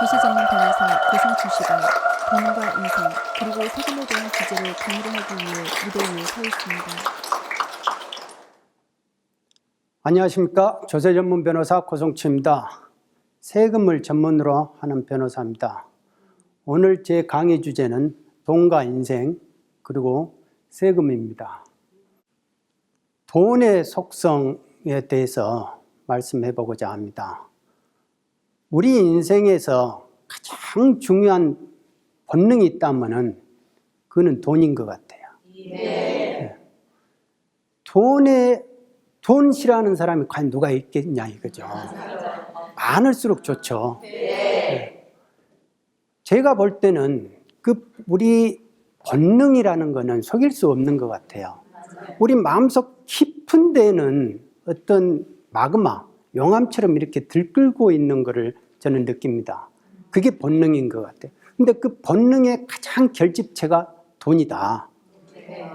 조세 전문 변호사 고성춘 씨가 돈과 인생 그리고 세금에 대한 규제를 강의를 하기 위해 무대 위에 서 있습니다. 안녕하십니까. 조세 전문 변호사 고성춘입니다. 세금을 전문으로 하는 변호사입니다. 오늘 제 강의 주제는 돈과 인생 그리고 세금입니다. 돈의 속성에 대해서 말씀해 보고자 합니다. 우리 인생에서 가장 중요한 본능이 있다면 그거는 돈인 것 같아요. 네. 돈 싫어하는 사람이 과연 누가 있겠냐 이거죠. 많을수록 좋죠. 네. 제가 볼 때는 우리 본능이라는 거는 속일 수 없는 것 같아요. 우리 마음속 깊은 데는 어떤 마그마, 용암처럼 이렇게 들끓고 있는 것을 저는 느낍니다. 그게 본능인 것 같아요. 근데 그 본능의 가장 결집체가 돈이다.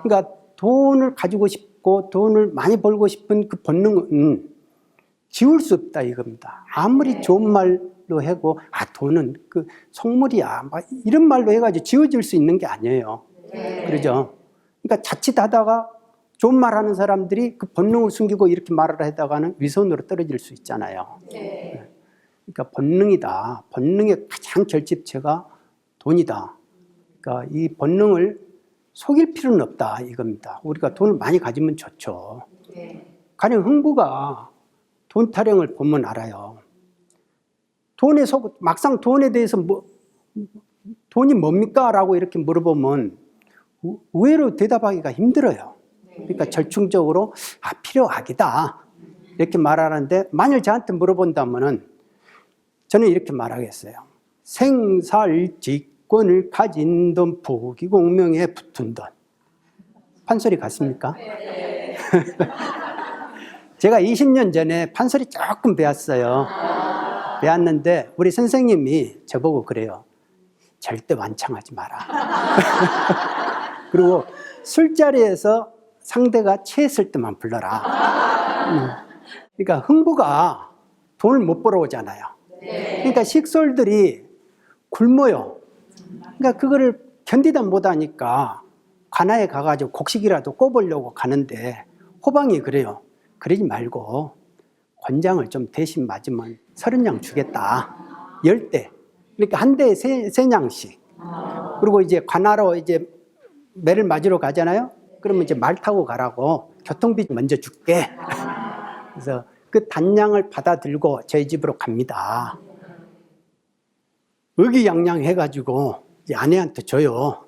그러니까 돈을 가지고 싶고 돈을 많이 벌고 싶은 그 본능은 지울 수 없다 이겁니다. 아무리 좋은 말로 하고 돈은 그 속물이야 막 이런 말로 해가지고 지워질 수 있는 게 아니에요. 그러죠? 그러니까 자칫하다가 좋은 말하는 사람들이 그 본능을 숨기고 이렇게 말을 하다가는 위선으로 떨어질 수 있잖아요. 그러니까 본능이다. 본능의 가장 결집체가 돈이다. 그러니까 이 본능을 속일 필요는 없다 이겁니다. 우리가 돈을 많이 가지면 좋죠. 가령 흥부가 돈 타령을 보면 알아요. 막상 돈에 대해서 돈이 뭡니까? 라고 이렇게 물어보면 의외로 대답하기가 힘들어요. 그러니까 절충적으로 필요하기다 이렇게 말하는데, 만일 저한테 물어본다면은 저는 이렇게 말하겠어요. 생살직권을 가진 돈, 부귀공명에 붙은 돈. 판소리 같습니까? 제가 20년 전에 판소리 조금 배웠어요. 배웠는데 우리 선생님이 저보고 그래요. 절대 완창하지 마라. 그리고 술자리에서 상대가 취했을 때만 불러라. 그러니까 흥부가 돈을 못 벌어오잖아요. 그러니까 식솔들이 굶어요. 그러니까 그거를 견디다 못하니까 관아에 가가지고 곡식이라도 꿔보려고 가는데 호방이 그래요. 그러지 말고 권장을 좀 대신 맞으면 30냥 주겠다. 10대. 그러니까 한 대에 3냥씩. 그리고 이제 관아로 이제 매를 맞으러 가잖아요. 그러면 이제 말 타고 가라고 교통비 먼저 줄게. 그래서 그 단량을 받아 들고 저희 집으로 갑니다. 의기양양 해가지고 이제 아내한테 줘요.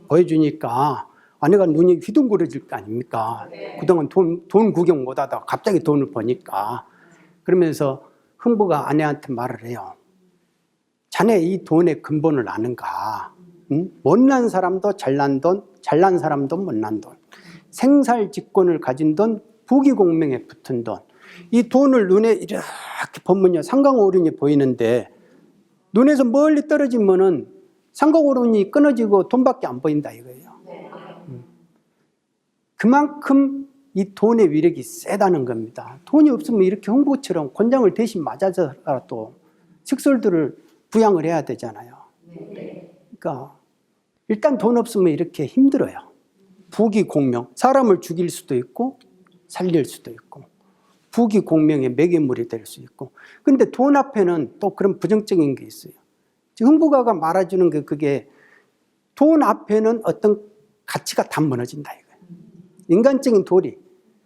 보여주니까 아내가 눈이 휘둥그레질 거 아닙니까? 그동안 돈 구경 못 하다가 갑자기 돈을 버니까. 그러면서 흥부가 아내한테 말을 해요. 자네 이 돈의 근본을 아는가? 응? 못난 사람도 잘난 돈, 잘난 사람도 못난 돈. 생살직권을 가진 돈, 부귀공명에 붙은 돈. 이 돈을 눈에 이렇게 보면요, 상강오륜이 보이는데 눈에서 멀리 떨어지면은 상강오륜이 끊어지고 돈밖에 안 보인다 이거예요. 그만큼 이 돈의 위력이 세다는 겁니다. 돈이 없으면 이렇게 흥부처럼 권장을 대신 맞아서라도 식솔들을 부양을 해야 되잖아요. 그러니까 일단 돈 없으면 이렇게 힘들어요. 부귀공명, 사람을 죽일 수도 있고 살릴 수도 있고 부귀공명의 매개물이 될 수 있고. 근데 돈 앞에는 또 그런 부정적인 게 있어요. 흥부가가 말해주는 게 그게 돈 앞에는 어떤 가치가 다 무너진다 이거예요. 인간적인 도리,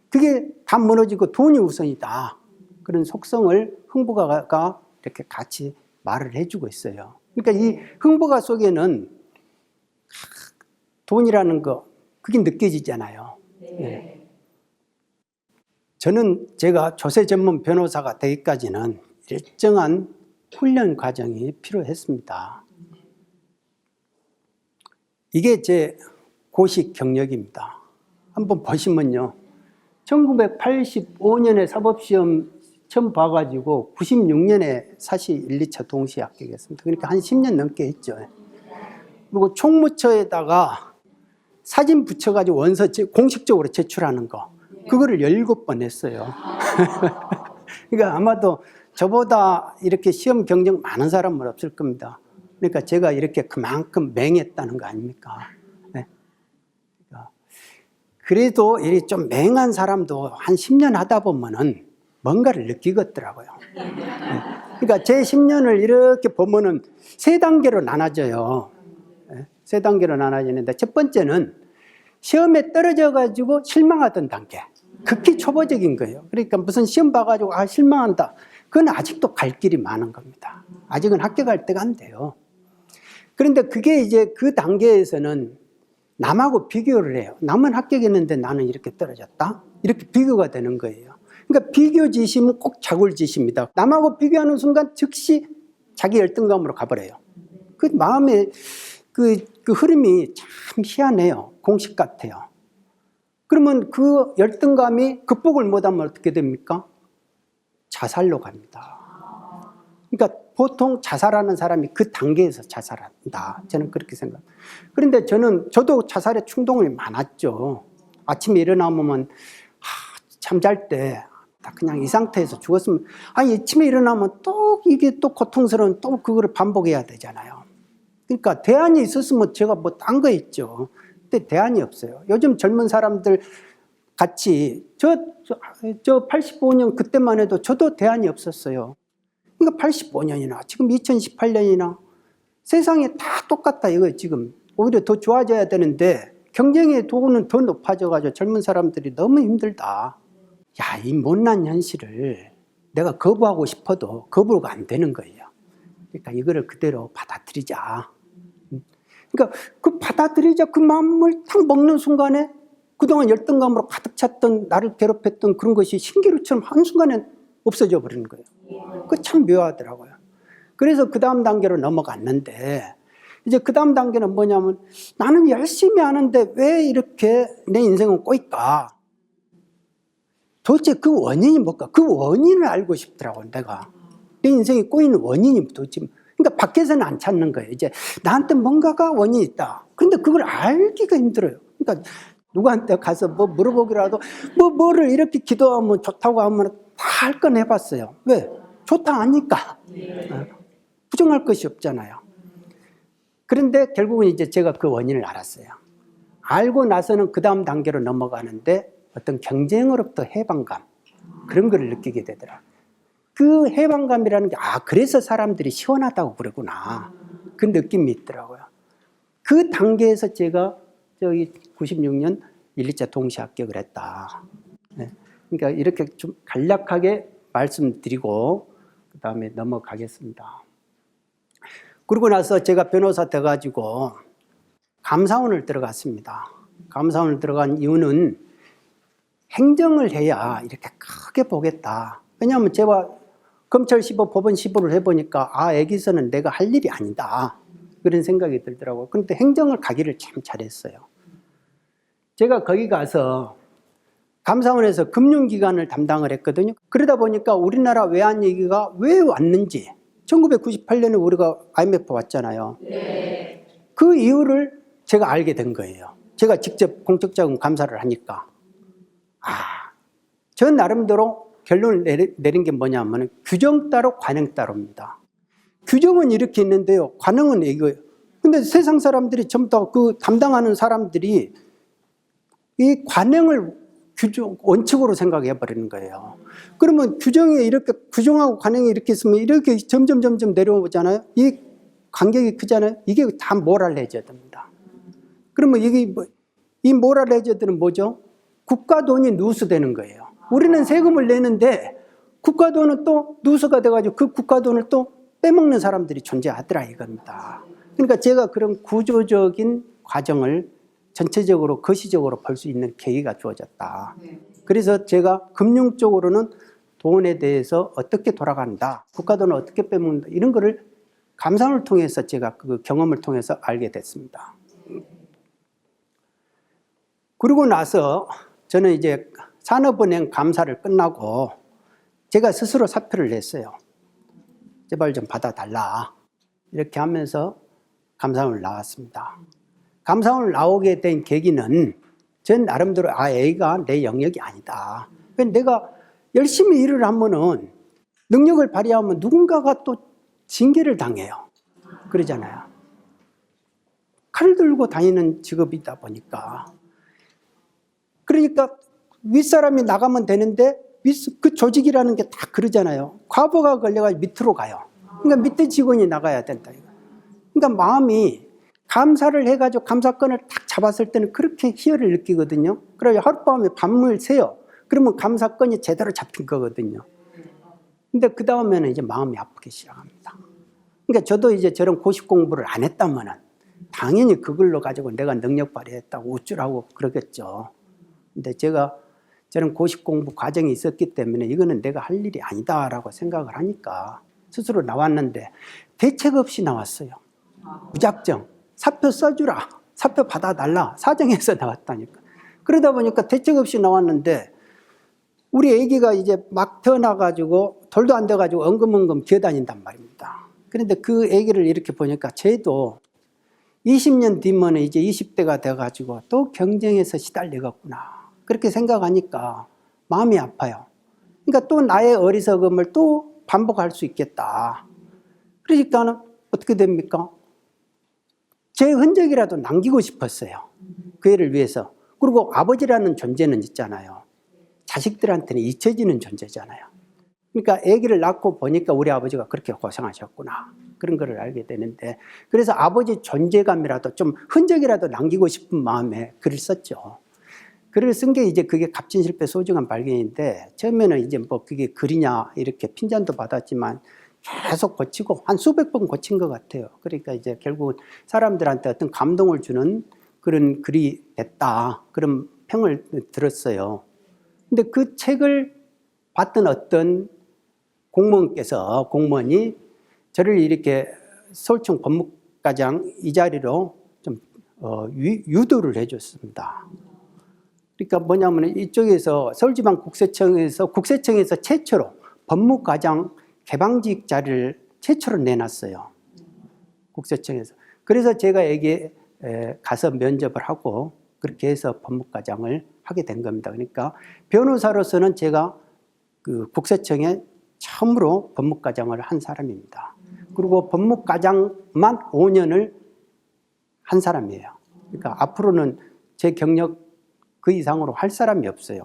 그게 다 무너지고 돈이 우선이다. 그런 속성을 흥부가가 이렇게 같이 말을 해주고 있어요. 그러니까 이 흥부가 속에는 돈이라는 거 그게 느껴지잖아요. 네. 저는 제가 조세 전문 변호사가 되기까지는 일정한 훈련 과정이 필요했습니다. 이게 제 고시 경력입니다. 한번 보시면요. 1985년에 사법시험 처음 봐가지고 96년에 사시 1, 2차 동시에 합격했습니다. 그러니까 한 10년 넘게 했죠. 그리고 총무처에다가 사진 붙여가지고 원서 공식적으로 제출하는 거, 그거를 17번 했어요. 그러니까 아마도 저보다 이렇게 시험 경쟁 많은 사람은 없을 겁니다. 그러니까 제가 이렇게 그만큼 맹했다는 거 아닙니까? 네. 그래도 이 좀 맹한 사람도 한 10년 하다 보면은 뭔가를 느끼겠더라고요. 네. 그러니까 제 10년을 이렇게 보면은 세 단계로 나눠져요. 네. 세 단계로 나눠지는데 첫 번째는 시험에 떨어져가지고 실망하던 단계. 극히 초보적인 거예요. 그러니까 무슨 시험 봐가지고 실망한다. 그건 아직도 갈 길이 많은 겁니다. 아직은 합격할 때가 안 돼요. 그런데 그게 이제 그 단계에서는 남하고 비교를 해요. 남은 합격했는데 나는 이렇게 떨어졌다? 이렇게 비교가 되는 거예요. 그러니까 비교지심은 꼭 자굴지심이다. 남하고 비교하는 순간 즉시 자기 열등감으로 가버려요. 그 마음의 그 흐름이 참 희한해요. 공식 같아요. 그러면 그 열등감이 극복을 못하면 어떻게 됩니까? 자살로 갑니다. 그러니까 보통 자살하는 사람이 그 단계에서 자살한다. 저는 그렇게 생각합니다. 그런데 저도 자살의 충동이 많았죠. 아침에 일어나면 잠잘 때 그냥 이 상태에서 죽었으면 아침에 일어나면 또 이게 또 고통스러운 또 그거를 반복해야 되잖아요. 그러니까 대안이 있었으면 제가 뭐 딴 거 있죠. 근데 대안이 없어요. 요즘 젊은 사람들 같이 저 85년 그때만 해도 저도 대안이 없었어요. 그러니까 85년이나 지금 2018년이나 세상이 다 똑같다 이거예요. 지금 오히려 더 좋아져야 되는데 경쟁의 도구는 더 높아져가지고 젊은 사람들이 너무 힘들다. 야, 이 못난 현실을 내가 거부하고 싶어도 거부가 안 되는 거예요. 그러니까 이거를 그대로 받아들이자. 그러니까 그 받아들이자 그 마음을 탁 먹는 순간에 그동안 열등감으로 가득 찼던 나를 괴롭혔던 그런 것이 신기루처럼 한순간에 없어져 버리는 거예요. 그거 참 묘하더라고요. 그래서 그 다음 단계로 넘어갔는데 이제 그 다음 단계는 뭐냐면 나는 열심히 하는데 왜 이렇게 내 인생은 꼬일까? 도대체 그 원인이 뭘까? 그 원인을 알고 싶더라고요. 내가. 내 인생이 꼬이는 원인이 도대체 그러니까 밖에서는 안 찾는 거예요. 이제 나한테 뭔가가 원인이 있다. 근데 그걸 알기가 힘들어요. 그러니까 누구한테 가서 뭐 물어보기라도 뭐를 이렇게 기도하면 좋다고 하면 다 할 건 해봤어요. 왜? 좋다 하니까. 부정할 것이 없잖아요. 그런데 결국은 이제 제가 그 원인을 알았어요. 알고 나서는 그 다음 단계로 넘어가는데 어떤 경쟁으로부터 해방감 그런 걸 느끼게 되더라고요. 그 해방감이라는 게 그래서 사람들이 시원하다고 그러구나. 그 느낌이 있더라고요. 그 단계에서 제가 저기 96년 1, 2차 동시 합격을 했다. 네. 그러니까 이렇게 좀 간략하게 말씀드리고 그 다음에 넘어가겠습니다. 그러고 나서 제가 변호사 돼가지고 감사원을 들어갔습니다. 감사원을 들어간 이유는 행정을 해야 이렇게 크게 보겠다. 왜냐하면 제가 검찰 시보, 법원 시보를 해보니까 여기서는 내가 할 일이 아니다. 그런 생각이 들더라고요. 그런데 행정을 가기를 참 잘했어요. 제가 거기 가서 감사원에서 금융기관을 담당을 했거든요. 그러다 보니까 우리나라 외환 얘기가 왜 왔는지 1998년에 우리가 IMF 왔잖아요. 네. 그 이유를 제가 알게 된 거예요. 제가 직접 공적자금 감사를 하니까 저 나름대로 결론을 내린 게 뭐냐면 규정 따로 관행 따로입니다. 규정은 이렇게 있는데요. 관행은 이거예요. 근데 세상 사람들이 전부 다 그 담당하는 사람들이 이 관행을 규정, 원칙으로 생각해 버리는 거예요. 그러면 규정이 이렇게, 규정하고 관행이 이렇게 있으면 이렇게 점점 내려오잖아요. 이 간격이 크잖아요. 이게 다 모랄 해저드입니다. 그러면 이게 이 모랄 해저드는 뭐죠? 국가 돈이 누수되는 거예요. 우리는 세금을 내는데 국가 돈은 또 누수가 돼가지고 그 국가 돈을 또 빼먹는 사람들이 존재하더라 이겁니다. 그러니까 제가 그런 구조적인 과정을 전체적으로 거시적으로 볼 수 있는 계기가 주어졌다. 그래서 제가 금융 쪽으로는 돈에 대해서 어떻게 돌아간다, 국가 돈을 어떻게 빼먹는다 이런 거를 감사원을 통해서 제가 그 경험을 통해서 알게 됐습니다. 그러고 나서 저는 이제 산업은행 감사를 끝나고 제가 스스로 사표를 냈어요. 제발 좀 받아달라. 이렇게 하면서 감사원을 나왔습니다. 감사원을 나오게 된 계기는 전 나름대로 A가 내 영역이 아니다. 내가 열심히 일을 하면은 능력을 발휘하면 누군가가 또 징계를 당해요. 그러잖아요. 칼 들고 다니는 직업이다 보니까. 그러니까 윗사람이 나가면 되는데 그 조직이라는 게 다 그러잖아요. 과부가 걸려가지고 밑으로 가요. 그러니까 밑에 직원이 나가야 된다. 그러니까 마음이 감사를 해가지고 감사건을 딱 잡았을 때는 그렇게 희열을 느끼거든요. 그래서 하룻밤에 밤을 새요. 그러면 감사건이 제대로 잡힌 거거든요. 근데 그 다음에는 이제 마음이 아프기 시작합니다. 그러니까 저도 이제 저런 고시 공부를 안 했다면은 당연히 그걸로 가지고 내가 능력 발휘했다고 우쭐하고 그러겠죠. 근데 제가 저는 고시 공부 과정이 있었기 때문에 이거는 내가 할 일이 아니다라고 생각을 하니까 스스로 나왔는데 대책 없이 나왔어요. 무작정 사표 써주라, 사표 받아달라, 사정해서 나왔다니까. 그러다 보니까 대책 없이 나왔는데 우리 애기가 이제 막 태어나가지고 돌도 안 돼가지고 엉금엉금 기어다닌단 말입니다. 그런데 그 애기를 이렇게 보니까 쟤도 20년 뒤면 이제 20대가 돼가지고 또 경쟁에서 시달리겠구나. 그렇게 생각하니까 마음이 아파요. 그러니까 또 나의 어리석음을 또 반복할 수 있겠다. 그러니까는 어떻게 됩니까? 제 흔적이라도 남기고 싶었어요. 그 애를 위해서. 그리고 아버지라는 존재는 있잖아요. 자식들한테는 잊혀지는 존재잖아요. 그러니까 아기를 낳고 보니까 우리 아버지가 그렇게 고생하셨구나. 그런 거를 알게 되는데, 그래서 아버지 존재감이라도 좀 흔적이라도 남기고 싶은 마음에 글을 썼죠. 글을 쓴 게 이제 그게 갑진실패 소중한 발견인데, 처음에는 이제 뭐 그게 글이냐 이렇게 핀잔도 받았지만 계속 고치고 한 수백 번 고친 것 같아요. 그러니까 이제 결국 사람들한테 어떤 감동을 주는 그런 글이 됐다. 그런 평을 들었어요. 근데 그 책을 봤던 어떤 공무원이 저를 이렇게 서울청 법무과장 이 자리로 좀 유도를 해줬습니다. 그러니까 뭐냐면 이쪽에서 국세청에서 최초로 법무과장 개방직 자리를 최초로 내놨어요. 국세청에서. 그래서 제가 여기에 가서 면접을 하고 그렇게 해서 법무과장을 하게 된 겁니다. 그러니까 변호사로서는 제가 그 국세청에 처음으로 법무과장을 한 사람입니다. 그리고 법무과장만 5년을 한 사람이에요. 그러니까 앞으로는 제 경력 그 이상으로 할 사람이 없어요.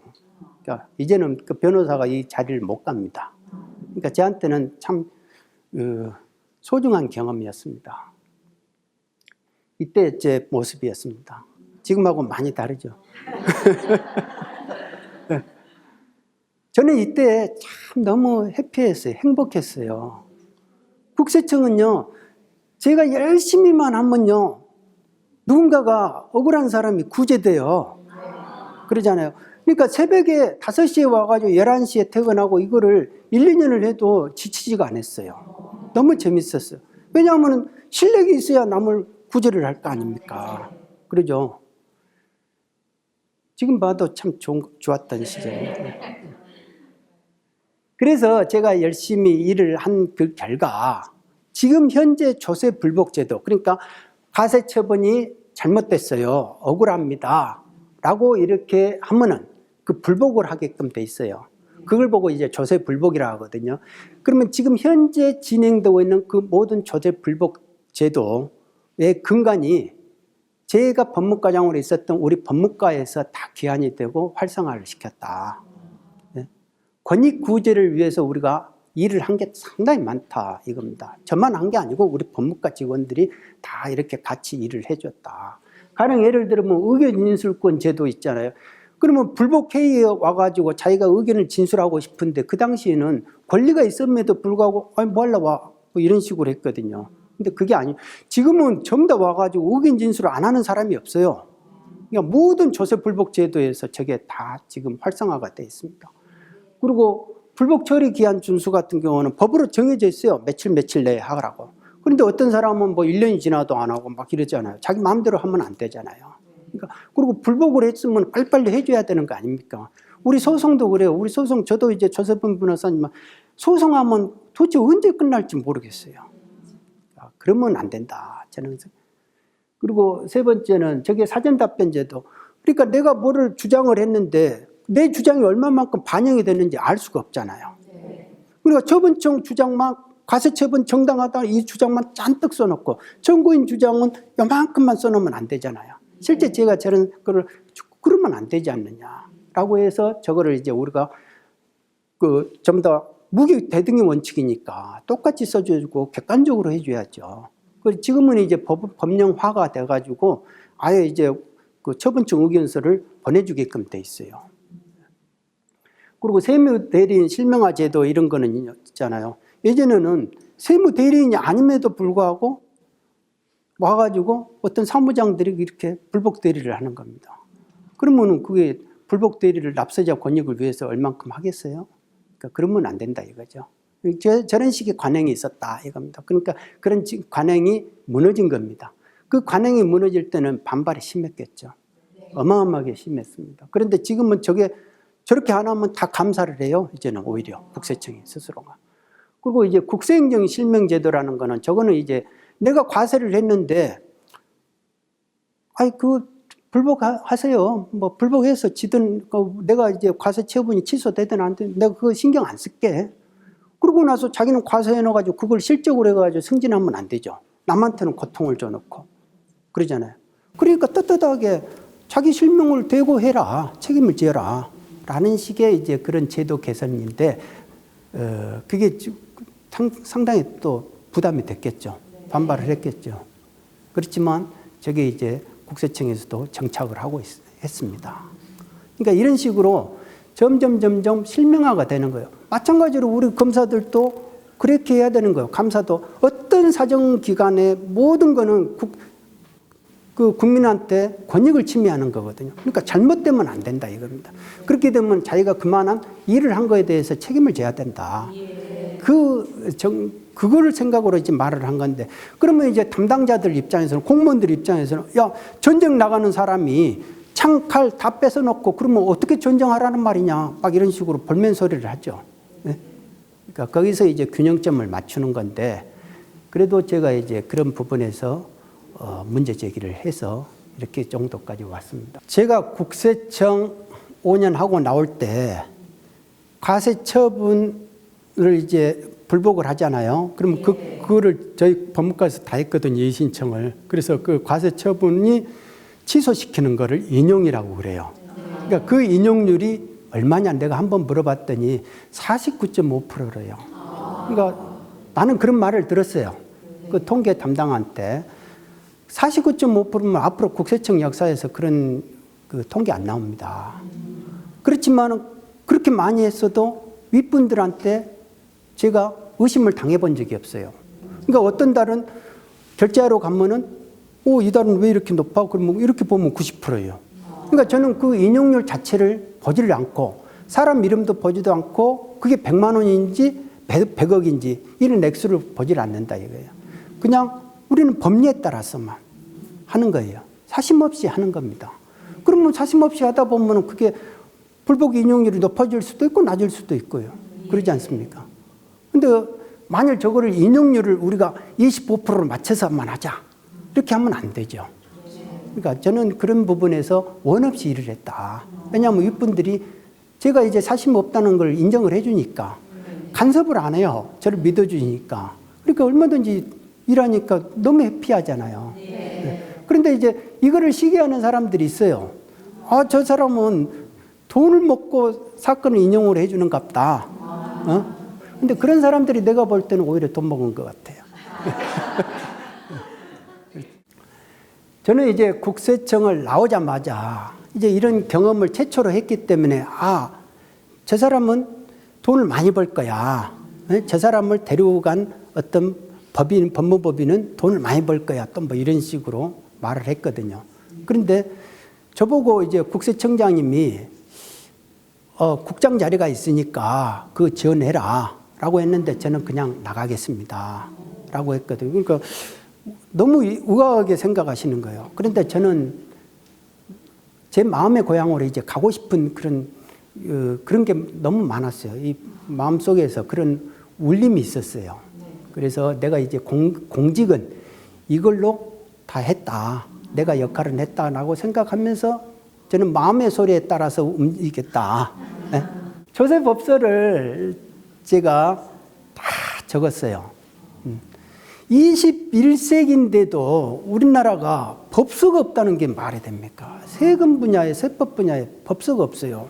그러니까 이제는 그 변호사가 이 자리를 못 갑니다. 그러니까 저한테는 참 소중한 경험이었습니다. 이때 제 모습이었습니다. 지금하고 많이 다르죠. 저는 이때 참 너무 해피했어요. 행복했어요. 국세청은요, 제가 열심히만 하면요, 누군가가 억울한 사람이 구제돼요. 그러잖아요. 그러니까 새벽에 5시에 와가지고 11시에 퇴근하고 이거를 1, 2년을 해도 지치지가 않았어요. 너무 재밌었어요. 왜냐하면 실력이 있어야 남을 구제를 할 거 아닙니까? 그러죠. 지금 봐도 참 좋았던 시절이에요. 그래서 제가 열심히 일을 한 그 결과 지금 현재 조세 불복 제도, 그러니까 가세처분이 잘못됐어요. 억울합니다. 라고 이렇게 하면은 그 불복을 하게끔 돼 있어요. 그걸 보고 이제 조세 불복이라 하거든요. 그러면 지금 현재 진행되고 있는 그 모든 조세 불복 제도의 근간이 제가 법무과장으로 있었던 우리 법무과에서 다 기한이 되고 활성화를 시켰다. 권익 구제를 위해서 우리가 일을 한 게 상당히 많다 이겁니다. 저만 한 게 아니고 우리 법무과 직원들이 다 이렇게 같이 일을 해줬다. 가령 예를 들면 의견 진술권 제도 있잖아요. 그러면 불복회의에 와가지고 자기가 의견을 진술하고 싶은데 그 당시에는 권리가 있음에도 불구하고 아니 뭐 하려 와 뭐 이런 식으로 했거든요. 근데 그게 아니에요. 지금은 전부 다 와가지고 의견 진술을 안 하는 사람이 없어요. 그러니까 모든 조세 불복 제도에서 저게 다 지금 활성화가 되어 있습니다. 그리고 불복 처리 기한 준수 같은 경우는 법으로 정해져 있어요. 며칠 내에 하라고. 그런데 어떤 사람은 뭐 1년이 지나도 안 하고 막 이러잖아요. 자기 마음대로 하면 안 되잖아요. 그러니까 그리고 불복을 했으면 빨리빨리 해줘야 되는 거 아닙니까? 우리 소송도 그래요. 우리 소송 저도 이제 조세범 변호사님 소송하면 도대체 언제 끝날지 모르겠어요. 그러면 안 된다. 저는. 그리고 세 번째는 저게 사전 답변제도. 그러니까 내가 뭐를 주장을 했는데 내 주장이 얼마만큼 반영이 됐는지 알 수가 없잖아요. 그러니까 처분청 주장만 과세처분 정당하다 이 주장만 잔뜩 써놓고 정고인 주장은 요만큼만 써놓으면 안 되잖아요. 실제 제가 저런 거를 그러면 안 되지 않느냐라고 해서 저거를 이제 우리가 좀 더 무기 대등의 원칙이니까 똑같이 써주고 객관적으로 해줘야죠. 그리고 지금은 이제 법령화가 돼가지고 아예 이제 그 처분청 의견서를 보내주게끔 돼 있어요. 그리고 세무대리인 실명화 제도 이런 거는 있잖아요. 예전에는 세무대리인이 아님에도 불구하고 와가지고 어떤 사무장들이 이렇게 불복대리를 하는 겁니다. 그러면은 그게 불복대리를 납세자 권익을 위해서 얼만큼 하겠어요? 그러니까 그러면 안 된다 이거죠. 저런 식의 관행이 있었다 이겁니다. 그러니까 그런 관행이 무너진 겁니다. 그 관행이 무너질 때는 반발이 심했겠죠. 어마어마하게 심했습니다. 그런데 지금은 저렇게 안 하면 다 감사를 해요. 이제는 오히려 국세청이 스스로가. 그리고 이제 국세행정 실명제도라는 거는 저거는 이제 내가 과세를 했는데 불복하세요. 뭐 불복해서 지든 내가 이제 과세 처분이 취소되든 안 되든 내가 그거 신경 안 쓸게. 그러고 나서 자기는 과세해 놓아가지고 그걸 실적으로 해가지고 승진하면 안 되죠. 남한테는 고통을 줘놓고 그러잖아요. 그러니까 떳떳하게 자기 실명을 대고 해라, 책임을 지어라 라는 식의 이제 그런 제도 개선인데 그게 상당히 또 부담이 됐겠죠. 반발을 했겠죠. 그렇지만 저게 이제 국세청에서도 정착을 하고 했습니다. 그러니까 이런 식으로 점점 실명화가 되는 거예요. 마찬가지로 우리 검사들도 그렇게 해야 되는 거예요. 감사도 어떤 사정기관의 모든 거는 국민한테 권익을 침해하는 거거든요. 그러니까 잘못되면 안 된다 이겁니다. 그렇게 되면 자기가 그만한 일을 한 거에 대해서 책임을 져야 된다. 그거를 생각으로 이제 말을 한 건데, 그러면 이제 담당자들 입장에서는, 공무원들 입장에서는, 야, 전쟁 나가는 사람이 창, 칼 다 뺏어놓고 그러면 어떻게 전쟁하라는 말이냐, 막 이런 식으로 볼멘 소리를 하죠. 네? 그러니까 거기서 이제 균형점을 맞추는 건데, 그래도 제가 이제 그런 부분에서 문제 제기를 해서 이렇게 정도까지 왔습니다. 제가 국세청 5년 하고 나올 때 과세 처분을 이제 불복을 하잖아요. 그러면 그거를 저희 법무과에서 다 했거든요. 이의신청을. 그래서 그 과세 처분이 취소시키는 거를 인용이라고 그래요. 그러니까 그 인용률이 얼마냐 내가 한번 물어봤더니 49.5%래요. 그러니까 나는 그런 말을 들었어요. 그 통계 담당한테 49.5%면 앞으로 국세청 역사에서 그런 그 통계 안 나옵니다. 그렇지만 그렇게 많이 했어도 윗분들한테 제가 의심을 당해본 적이 없어요. 그러니까 어떤 달은 결제하러 가면은 이 달은 왜 이렇게 높아? 그러면 이렇게 보면 90%예요. 그러니까 저는 그 인용률 자체를 보지를 않고 사람 이름도 보지도 않고 그게 100만 원인지 100억인지 이런 액수를 보질 않는다 이거예요. 그냥 우리는 법리에 따라서만 하는 거예요. 사심 없이 하는 겁니다. 그러면 사심 없이 하다 보면 그게 불복 인용률이 높아질 수도 있고 낮을 수도 있고요. 그러지 않습니까? 근데 만일 저거를 인용률을 우리가 25%로 맞춰서만 하자. 이렇게 하면 안 되죠. 그러니까 저는 그런 부분에서 원 없이 일을 했다. 왜냐하면 이분들이 제가 이제 사심 없다는 걸 인정을 해주니까 간섭을 안 해요. 저를 믿어주니까. 그러니까 얼마든지 일하니까 너무 해피하잖아요. 네. 그런데 이제 이거를 시기하는 사람들이 있어요. 저 사람은 돈을 먹고 사건을 인용을 해주는 갑다. 근데 그런 사람들이 내가 볼 때는 오히려 돈 먹은 것 같아요. 저는 이제 국세청을 나오자마자 이제 이런 경험을 최초로 했기 때문에 저 사람은 돈을 많이 벌 거야. 저 사람을 데리고 간 어떤 법무법인은 돈을 많이 벌 거야. 또 뭐 이런 식으로 말을 했거든요. 그런데 저보고 이제 국세청장님이 국장 자리가 있으니까 그거 지원해라 라고 했는데 저는 그냥 나가겠습니다 라고 했거든요. 그러니까 너무 우아하게 생각하시는 거예요. 그런데 저는 제 마음의 고향으로 이제 가고 싶은 그런 게 너무 많았어요. 이 마음속에서 그런 울림이 있었어요. 그래서 내가 이제 공직은 이걸로 다 했다. 내가 역할은 했다라고 생각하면서 저는 마음의 소리에 따라서 움직이겠다. 네? 조세법서를 제가 적었어요. 21세기인데도 우리나라가 법서가 없다는 게 말이 됩니까? 세금 분야에, 세법 분야에 법서가 없어요.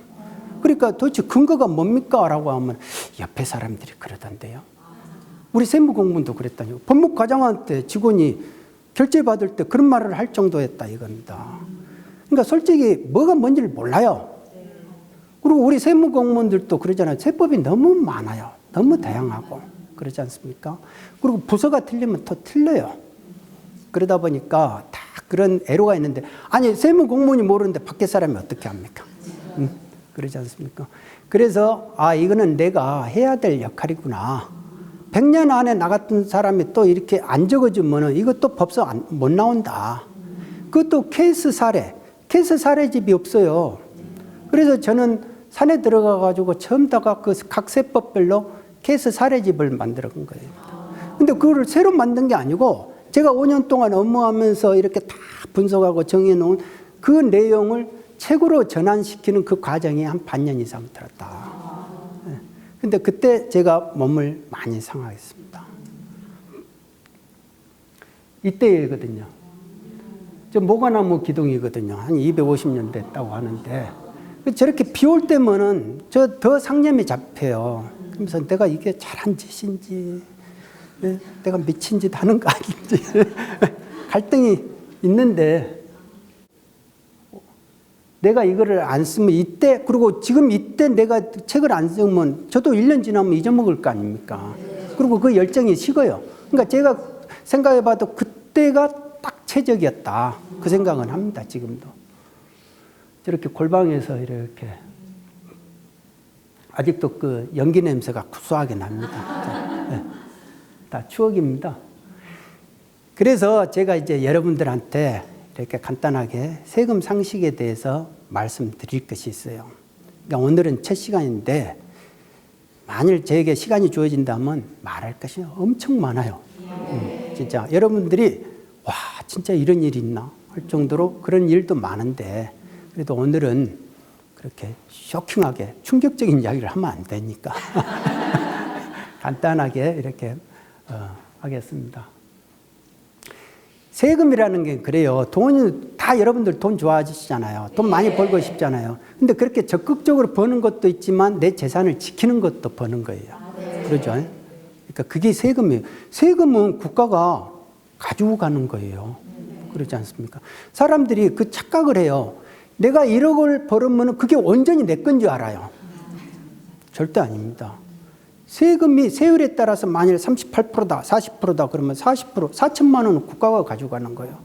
그러니까 도대체 근거가 뭡니까? 라고 하면 옆에 사람들이 그러던데요. 우리 세무공무원도 그랬다니요. 법무과장한테 직원이 결제 받을 때 그런 말을 할 정도였다 이겁니다. 그러니까 솔직히 뭐가 뭔지를 몰라요. 그리고 우리 세무공무원들도 그러잖아요. 세법이 너무 많아요. 너무 다양하고 그러지 않습니까? 그리고 부서가 틀리면 더 틀려요. 그러다 보니까 다 그런 애로가 있는데 아니 세무공무원이 모르는데 밖에 사람이 어떻게 합니까? 그러지 않습니까? 그래서 이거는 내가 해야 될 역할이구나. 100년 안에 나갔던 사람이 또 이렇게 안 적어주면 이것도 법서 못 나온다. 그것도 케이스 사례집이 없어요. 그래서 저는 산에 들어가가지고 처음 다가 그 각 세법별로 케이스 사례집을 만들어 본 거예요. 근데 그거를 새로 만든 게 아니고 제가 5년 동안 업무하면서 이렇게 다 분석하고 정해 놓은 그 내용을 책으로 전환시키는 그 과정이 한 반년 이상 들었다. 근데 그때 제가 몸을 많이 상하겠습니다. 이때거든요. 저 모과나무 기둥이거든요. 한 250년 됐다고 하는데 저렇게 비 올 때면은 저 더 상념이 잡혀요. 그러면서 내가 이게 잘한 짓인지 내가 미친 짓 하는 거 아닌지 갈등이 있는데 내가 이거를 안 쓰면 이때 그리고 지금 이때 내가 책을 안 쓰면 저도 1년 지나면 잊어먹을 거 아닙니까? 그리고 그 열정이 식어요. 그러니까 제가 생각해봐도 그때가 딱 최적이었다. 그 생각은 합니다. 지금도. 저렇게 골방에서 이렇게 아직도 그 연기 냄새가 구수하게 납니다. 네. 다 추억입니다. 그래서 제가 이제 여러분들한테 이렇게 간단하게 세금 상식에 대해서 말씀드릴 것이 있어요. 그러니까 오늘은 첫 시간인데 만일 저에게 시간이 주어진다면 말할 것이 엄청 많아요. 진짜 여러분들이 와 진짜 이런 일이 있나 할 정도로 그런 일도 많은데 그래도 오늘은 그렇게 쇼킹하게 충격적인 이야기를 하면 안 되니까 간단하게 이렇게 하겠습니다. 세금이라는 게 그래요. 돈이 다 여러분들 돈 좋아하시잖아요. 돈 많이 벌고 싶잖아요. 근데 그렇게 적극적으로 버는 것도 있지만 내 재산을 지키는 것도 버는 거예요. 그러죠? 그러니까 그게 세금이에요. 세금은 국가가 가지고 가는 거예요. 그렇지 않습니까? 사람들이 그 착각을 해요. 내가 1억을 벌으면 그게 온전히 내 건 줄 알아요. 절대 아닙니다. 세금이 세율에 따라서 만일 38%다, 40%다 그러면 40%, 4천만 원은 국가가 가져가는 거예요.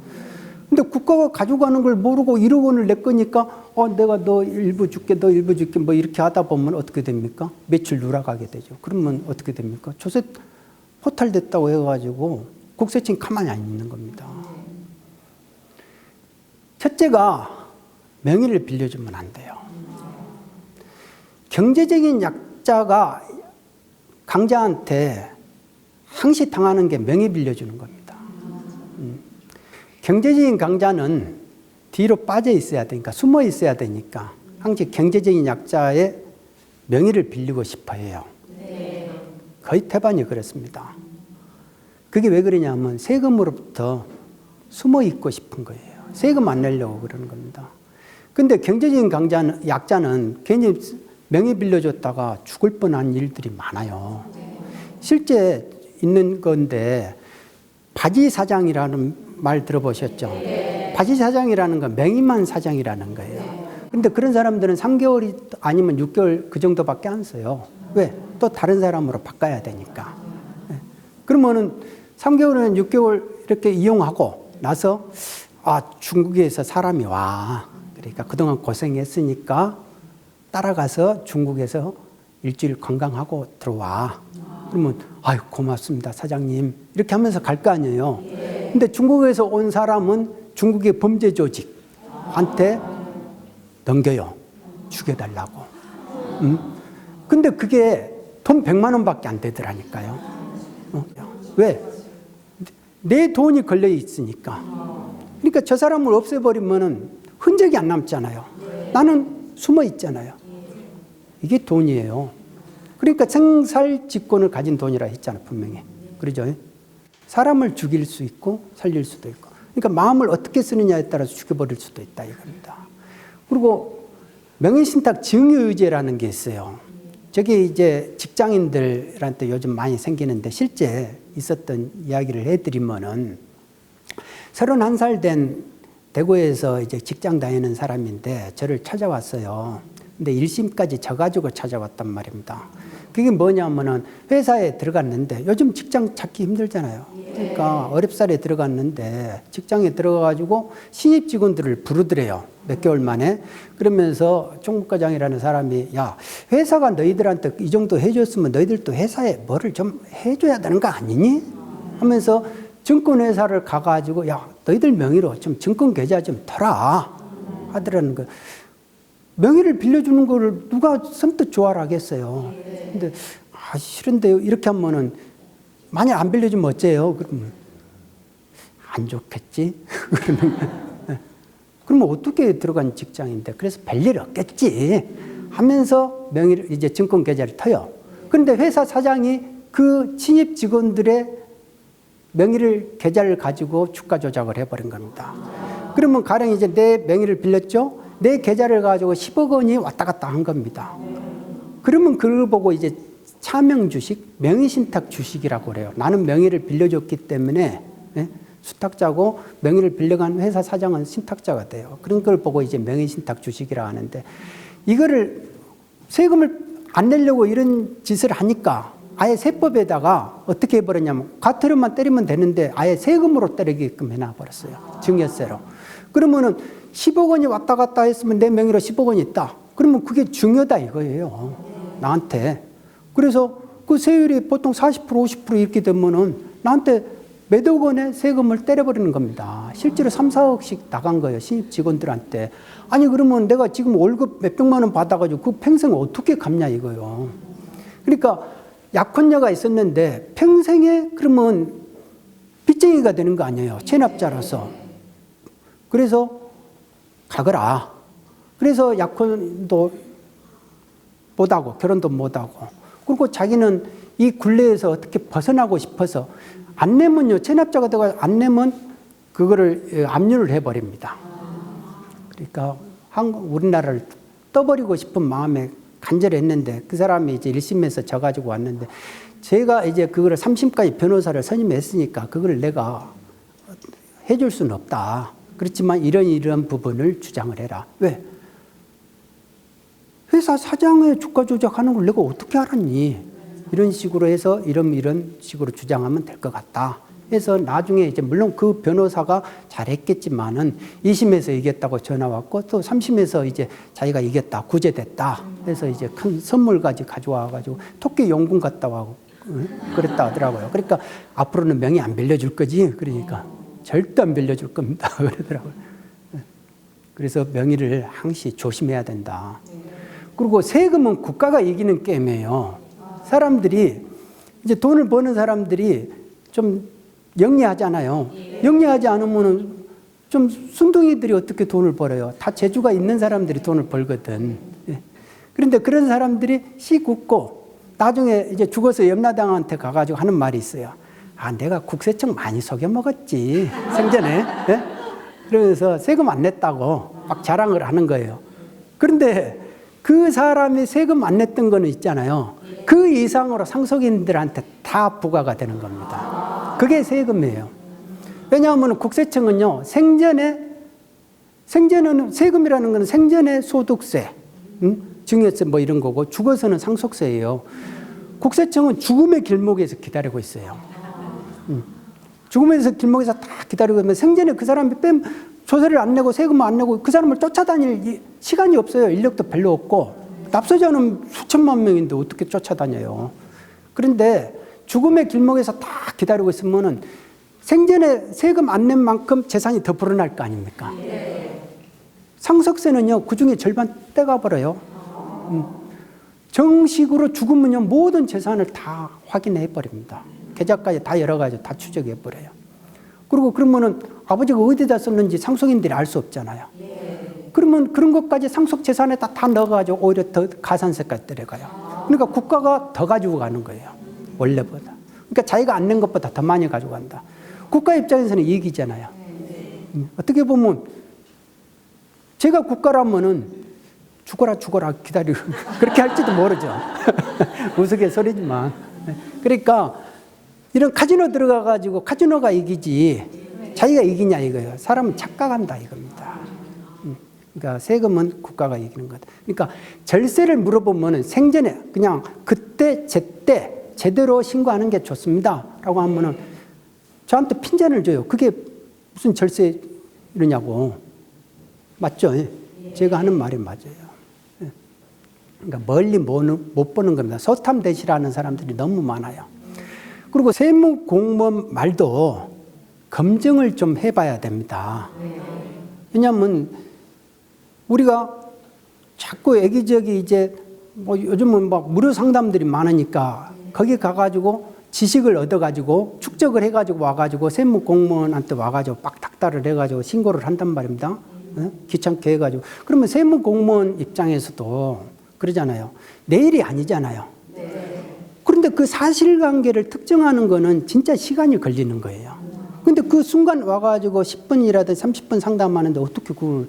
근데 국가가 가져가는 걸 모르고 1억 원을 내 거니까 내가 너 일부 줄게, 너 일부 줄게 뭐 이렇게 하다 보면 어떻게 됩니까? 매출 누락하게 되죠. 그러면 어떻게 됩니까? 조세 포탈됐다고 해가지고 국세청 가만히 안 있는 겁니다. 첫째가 명의를 빌려주면 안 돼요. 경제적인 약자가 강자한테 항시 당하는 게 명의 빌려주는 겁니다. 경제적인 강자는 뒤로 빠져 있어야 되니까 숨어 있어야 되니까 항시 경제적인 약자의 명의를 빌리고 싶어 해요. 거의 태반이 그렇습니다. 그게 왜 그러냐면 세금으로부터 숨어 있고 싶은 거예요. 세금 안 내려고 그러는 겁니다. 근데 경제적인 강자는, 약자는 괜히 명의 빌려줬다가 죽을 뻔한 일들이 많아요. 실제 있는 건데 바지 사장이라는 말 들어보셨죠? 바지 사장이라는 건 명의만 사장이라는 거예요. 근데 그런 사람들은 3개월이 아니면 6개월 그 정도밖에 안 써요. 왜? 또 다른 사람으로 바꿔야 되니까. 그러면은 3개월이나 6개월 이렇게 이용하고 나서 중국에서 사람이 와. 그러니까 그동안 고생했으니까 따라가서 중국에서 일주일 관광하고 들어와. 그러면 아유 고맙습니다 사장님 이렇게 하면서 갈 거 아니에요. 근데 중국에서 온 사람은 중국의 범죄 조직한테 넘겨요. 죽여달라고. 근데 그게 돈 100만 원밖에 안 되더라니까요. 왜? 내 돈이 걸려 있으니까. 그러니까 저 사람을 없애버리면은 흔적이 안 남잖아요. 나는 숨어 있잖아요. 이게 돈이에요. 그러니까 생살직권을 가진 돈이라 했잖아요, 분명히. 그러죠? 사람을 죽일 수 있고 살릴 수도 있고. 그러니까 마음을 어떻게 쓰느냐에 따라서 죽여버릴 수도 있다 이겁니다. 그리고 명예신탁 증여유죄라는 게 있어요. 저게 이제 직장인들한테 요즘 많이 생기는데 실제 있었던 이야기를 해드리면은 31살 된 대구에서 이제 직장 다니는 사람인데 저를 찾아왔어요. 근데 1심까지 져가지고 찾아왔단 말입니다. 그게 뭐냐면은 회사에 들어갔는데 요즘 직장 찾기 힘들잖아요. 그러니까 어렵사리에 들어갔는데 직장에 들어가가지고 신입 직원들을 부르더래요. 몇 개월 만에. 그러면서 총무과장이라는 사람이 야, 회사가 너희들한테 이 정도 해줬으면 너희들도 회사에 뭐를 좀 해줘야 되는 거 아니니? 하면서 증권회사를 가가지고 야, 너희들 명의로 좀 증권계좌 좀 털어 하더라는 거. 명의를 빌려주는 거를 누가 선뜻 좋아를 하겠어요. 근데 싫은데요. 이렇게 하면은 만약 안 빌려주면 어째요? 그러면 안 좋겠지. 그러면 어떻게 들어간 직장인데 그래서 별일 없겠지 하면서 명의를 이제 증권 계좌를 터요. 그런데 회사 사장이 그 신입 직원들의 명의를 계좌를 가지고 주가 조작을 해버린 겁니다. 그러면 가령 이제 내 명의를 빌렸죠. 내 계좌를 가지고 10억 원이 왔다 갔다 한 겁니다. 그러면 그걸 보고 이제 차명 주식, 명의신탁 주식이라고 그래요. 나는 명의를 빌려줬기 때문에 수탁자고 명의를 빌려간 회사 사장은 신탁자가 돼요. 그런 걸 보고 이제 명의신탁 주식이라 하는데 이거를 세금을 안 내려고 이런 짓을 하니까 아예 세법에다가 어떻게 해버렸냐면 과태료만 때리면 되는데 아예 세금으로 때리게끔 해놔버렸어요. 증여세로. 그러면은 10억 원이 왔다 갔다 했으면 내 명의로 10억 원이 있다. 그러면 그게 증여다 이거예요. 나한테. 그래서 그 세율이 보통 40% 50% 이렇게 되면은 나한테 몇억 원의 세금을 때려버리는 겁니다. 실제로 3, 4억씩 나간 거예요. 신입 직원들한테. 아니 그러면 내가 지금 월급 몇백만 원 받아가지고 그 평생 어떻게 갚냐 이거요. 그러니까 약혼녀가 있었는데 평생에 그러면 빚쟁이가 되는 거 아니에요. 체납자로서. 그래서 가거라. 그래서 약혼도 못하고 결혼도 못하고 그리고 자기는 이 굴레에서 어떻게 벗어나고 싶어서 안 내면요. 체납자가 되고 안 내면 그거를 압류를 해버립니다. 그러니까 우리나라를 떠버리고 싶은 마음에 간절했는데 그 사람이 이제 1심에서 져가지고 왔는데 제가 이제 그거를 3심까지 변호사를 선임했으니까 그걸 내가 해줄 수는 없다. 그렇지만 이런 부분을 주장을 해라. 왜? 회사 사장의 주가 조작하는 걸 내가 어떻게 알았니? 이런 식으로 해서 이런 식으로 주장하면 될 것 같다. 해서 나중에 이제 물론 그 변호사가 잘했겠지만은 2심에서 이겼다고 전화 왔고 또 3심에서 이제 자기가 이겼다, 구제됐다. 해서 이제 큰 선물까지 가져와가지고 토끼 용궁 갔다 와고 그랬다 하더라고요. 그러니까 앞으로는 명의 안 빌려줄 거지? 그러니까 절대 안 빌려줄 겁니다. 그러더라고요. 그래서 명의를 항시 조심해야 된다. 그리고 세금은 국가가 이기는 게임이에요. 사람들이 이제 돈을 버는 사람들이 좀 영리하잖아요. 영리하지 않으면 좀 순둥이들이 어떻게 돈을 벌어요? 다 재주가 있는 사람들이 돈을 벌거든. 그런데 그런 사람들이 씨 굽고 나중에 이제 죽어서 염라당한테 가가지고 하는 말이 있어요. 아, 내가 국세청 많이 속여 먹었지. 생전에. 네? 그러면서 세금 안 냈다고 막 자랑을 하는 거예요. 그런데 그 사람이 세금 안 냈던 거는 있잖아요. 그 이상으로 상속인들한테 다 부과가 되는 겁니다. 그게 세금이에요. 왜냐하면 국세청은요, 생전에는 세금이라는 건 생전의 소득세, 증여세 뭐 이런 거고 죽어서는 상속세예요. 국세청은 죽음의 길목에서 기다리고 있어요. 죽음에서 길목에서 다 기다리고 있으면 생전에 그 사람이 조세를 안 내고 세금을 안 내고 그 사람을 쫓아다닐 시간이 없어요. 인력도 별로 없고 납세자는 수천만 명인데 어떻게 쫓아다녀요. 그런데 죽음의 길목에서 다 기다리고 있으면은 생전에 세금 안 낸 만큼 재산이 더 불어날 거 아닙니까? 상속세는요, 그 중에 절반 떼가버려요. 정식으로 죽으면요, 모든 재산을 다 확인해버립니다. 계좌까지 다 열어가지고 다 추적해버려요. 그리고 그러면은 아버지가 어디다 썼는지 상속인들이 알 수 없잖아요. 그러면 그런 것까지 상속 재산에다 다 넣어가지고 오히려 더 가산세까지 들어가요. 그러니까 국가가 더 가지고 가는 거예요. 원래보다. 그러니까 자기가 안 낸 것보다 더 많이 가지고 간다. 국가 입장에서는 이익이잖아요. 어떻게 보면 제가 국가라면은 죽어라 기다리고 그렇게 할지도 모르죠. 우스갯소리지만. 그러니까 이런 카지노 들어가가지고 카지노가 이기지 자기가 이기냐 이거예요. 사람은 착각한다 이겁니다. 그러니까 세금은 국가가 이기는 거다. 그러니까 절세를 물어보면은 생전에 그냥 그때 제때 제대로 신고하는 게 좋습니다 라고 하면은 저한테 핀잔을 줘요. 그게 무슨 절세 이러냐고. 맞죠? 제가 하는 말이 맞아요. 그러니까 멀리 못 보는 겁니다. 소탐대시라는 사람들이 너무 많아요. 그리고 세무공무원 말도 검증을 좀 해봐야 됩니다. 왜냐하면 우리가 자꾸 애기저기 이제 뭐 요즘은 막 무료 상담들이 많으니까 거기 가가지고 지식을 얻어가지고 축적을 해가지고 와가지고 세무공무원한테 와가지고 빡닥달을 해가지고 신고를 한단 말입니다. 귀찮게 해가지고. 그러면 세무공무원 입장에서도 그러잖아요. 내일이 아니잖아요. 그런데 그 사실관계를 특정하는 거는 진짜 시간이 걸리는 거예요. 근데 그 순간 와가지고 10분이라도 30분 상담하는데 어떻게 그걸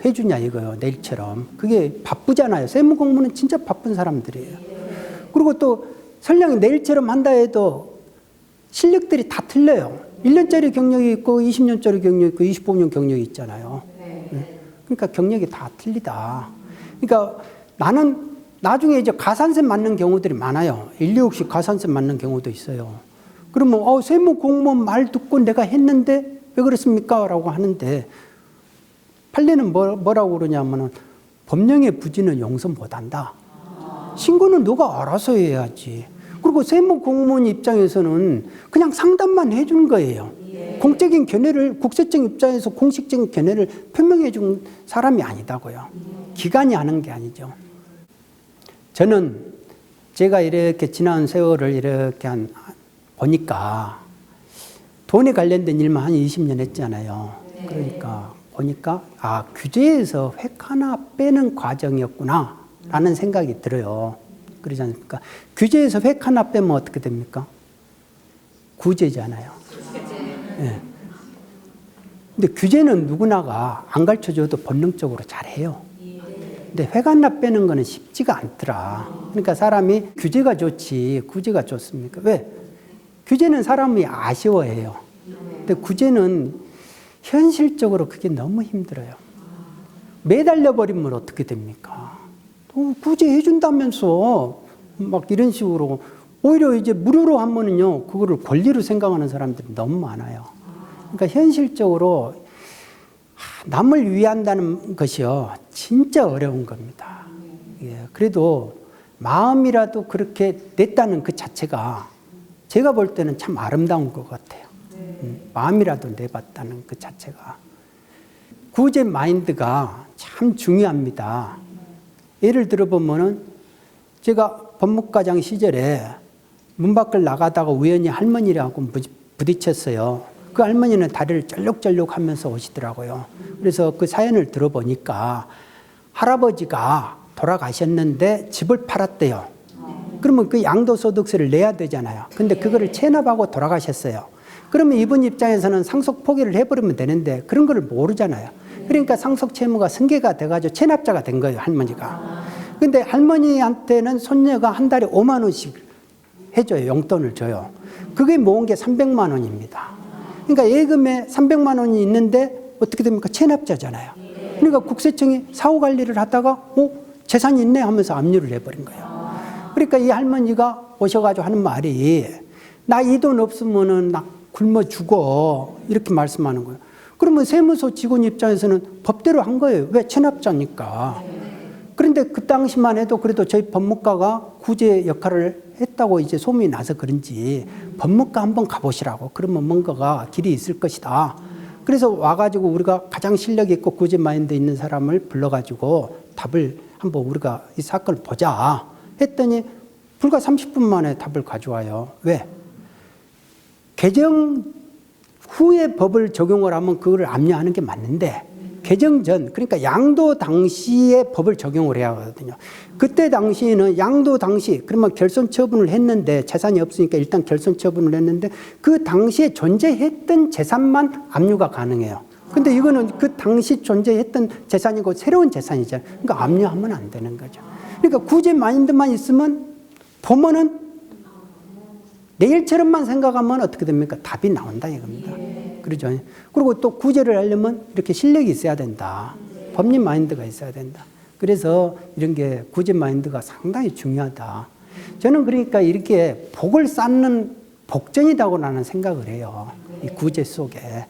해주냐 이거요. 내일처럼. 그게 바쁘잖아요. 세무공무원은 진짜 바쁜 사람들이에요. 그리고 또 설령 내일처럼 한다 해도 실력들이 다 틀려요. 1년짜리 경력이 있고 20년짜리 경력이 있고 25년 경력이 있잖아요. 그러니까 경력이 다 틀리다. 그러니까 나는 나중에 이제 가산세 맞는 경우들이 많아요. 1, 2억씩 가산세 맞는 경우도 있어요. 그러면 세무공무원 말 듣고 내가 했는데 왜 그렇습니까? 라고 하는데 판례는 뭐라고 그러냐면은 법령의 부지는 용서 못한다. 신고는 너가 알아서 해야지. 그리고 세무공무원 입장에서는 그냥 상담만 해준 거예요. 공적인 견해를 국세청 입장에서 공식적인 견해를 표명해 준 사람이 아니다고요. 기관이 하는 게 아니죠. 저는 제가 이렇게 지난 세월을 이렇게 보니까 돈에 관련된 일만 한 20년 했잖아요. 그러니까 보니까 규제에서 획 하나 빼는 과정이었구나 라는 생각이 들어요. 그러지 않습니까? 규제에서 획 하나 빼면 어떻게 됩니까? 구제잖아요. 네. 근데 규제는 누구나가 안 가르쳐줘도 본능적으로 잘해요. 근데 획 하나 빼는 거는 쉽지가 않더라. 그러니까 사람이 규제가 좋지 구제가 좋습니까? 왜? 규제는 사람이 아쉬워해요. 근데 구제는 현실적으로 그게 너무 힘들어요. 매달려 버리면 어떻게 됩니까? 구제해 준다면서 막 이런 식으로 오히려 이제 무료로 하면은요 그거를 권리로 생각하는 사람들이 너무 많아요. 그러니까 현실적으로 남을 위한다는 것이요 진짜 어려운 겁니다. 예, 그래도 마음이라도 그렇게 냈다는 그 자체가 제가 볼 때는 참 아름다운 것 같아요. 마음이라도 내봤다는 그 자체가. 구제 마인드가 참 중요합니다. 예를 들어보면은 제가 법무과장 시절에 문 밖을 나가다가 우연히 할머니라고 부딪혔어요. 그 할머니는 다리를 쩔룩쩔룩 하면서 오시더라고요. 그래서 그 사연을 들어보니까 할아버지가 돌아가셨는데 집을 팔았대요. 그러면 그 양도소득세를 내야 되잖아요. 근데 그거를 체납하고 돌아가셨어요. 그러면 이분 입장에서는 상속 포기를 해버리면 되는데 그런 걸 모르잖아요. 그러니까 상속 채무가 승계가 돼가지고 체납자가 된 거예요, 할머니가. 근데 할머니한테는 손녀가 한 달에 5만 원씩 해줘요. 용돈을 줘요. 그게 모은 게 300만 원입니다. 그러니까 예금에 300만 원이 있는데 어떻게 됩니까? 체납자잖아요. 그러니까 국세청이 사후 관리를 하다가 재산이 있네 하면서 압류를 해버린 거예요. 그러니까 이 할머니가 오셔가지고 하는 말이 나 이 돈 없으면은 나 굶어 죽어 이렇게 말씀하는 거예요. 그러면 세무서 직원 입장에서는 법대로 한 거예요. 왜? 체납자니까. 그런데 그 당시만 해도 그래도 저희 법무과가 구제 역할을 했다고 이제 소문이 나서 그런지 법무과 한번 가보시라고. 그러면 뭔가가 길이 있을 것이다. 그래서 와가지고 우리가 가장 실력 있고 구제 마인드 있는 사람을 불러가지고 답을 한번 우리가 이 사건을 보자 했더니 불과 30분 만에 답을 가져와요. 왜? 개정 후에 법을 적용을 하면 그거를 압류하는 게 맞는데 개정 전, 그러니까 양도 당시에 법을 적용을 해야 하거든요. 그때 당시에는 양도 당시, 그러면 결손 처분을 했는데 재산이 없으니까 일단 결손 처분을 했는데 그 당시에 존재했던 재산만 압류가 가능해요. 근데 이거는 그 당시 존재했던 재산이고 새로운 재산이잖아요. 그러니까 압류하면 안 되는 거죠. 그러니까 구제 마인드만 있으면 보면은 내일처럼만 생각하면 어떻게 됩니까? 답이 나온다 이겁니다. 그러죠. 그리고 또 구제를 하려면 이렇게 실력이 있어야 된다. 법리 마인드가 있어야 된다. 그래서 이런 게 구제 마인드가 상당히 중요하다. 저는 그러니까 이렇게 복을 쌓는 복전이라고 나는 생각을 해요. 이 구제 속에.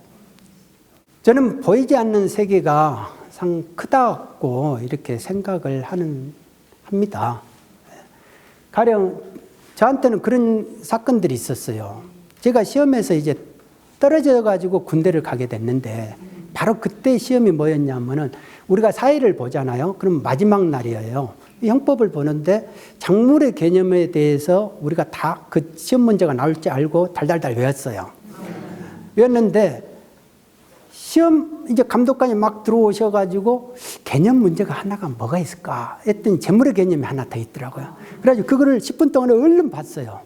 저는 보이지 않는 세계가 상 크다고 이렇게 생각을 합니다. 가령 저한테는 그런 사건들이 있었어요. 제가 시험에서 이제 떨어져 가지고 군대를 가게 됐는데 바로 그때 시험이 뭐였냐면은 우리가 사회를 보잖아요. 그럼 마지막 날이에요. 형법을 보는데 작물의 개념에 대해서 우리가 다 그 시험 문제가 나올 줄 알고 달달달 외웠어요. 외웠는데 시험 이제 감독관이 막 들어오셔가지고 개념 문제가 하나가 뭐가 있을까 했더니 재물의 개념이 하나 더 있더라고요. 그래가지고 그거를 10분 동안에 얼른 봤어요.